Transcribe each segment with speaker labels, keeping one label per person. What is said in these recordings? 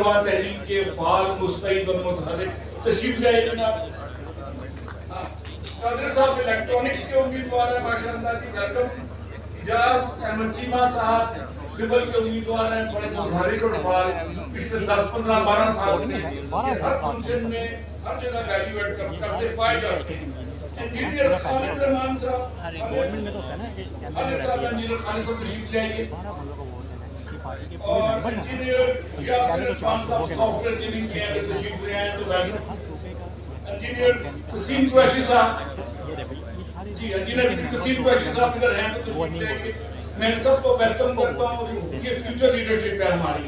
Speaker 1: नौजवान तहरीक के फाल मुस्तैद और मुतहर्रिक तशरीफ लाए जनाब। कादर साहब इलेक्ट्रॉनिक्स के उम्मीदवार हैं माशाअल्लाह जी, वेलकम। इजाज अहमद चीमा साहब सिविल के उम्मीदवार हैं, बड़े मुतहर्रिक और फाल, पिछले 10-15-12 साल से हर फंक्शन में हर जगह वैल्यू ऐड करते पाए जाते हैं। इंजीनियर खालिद रहमान साहब, खालिद साहब तशरीफ लाएंगे। और इंजीनियर यासिर उस्मान साहब सॉफ्टवेयर इंजीनियरिंग के हैं, तशरीफ ले आए तो वेलकम। इंजीनियर कसीम कुरैशी साहब जी, इंजीनियर कसीम कुरैशी साहब इधर हैं तो तशरीफ लाएंगे। मैं सबको वेलकम करता हूँ। ये फ्यूचर लीडरशिप है हमारी।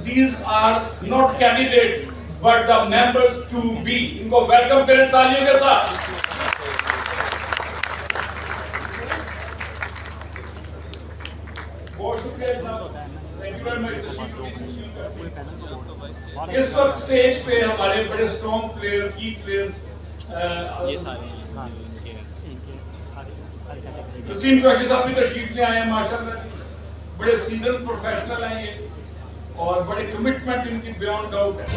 Speaker 1: These are not candidates but the members to be. इनको वेलकम करें तालियों के साथ। बहुत शुक्रिया जनाब, थैंक यू वेरी मच। इस वक्त स्टेज पे हमारे बड़े स्ट्रॉन्ग प्लेयर, की प्लेयर वसीम कुरैशी साहब भी तशरीफ ले आए हैं माशाल्लाह। बड़े सीजन प्रोफेशनल हैं ये और बड़े कमिटमेंट इनकी बियॉन्ड डाउट है।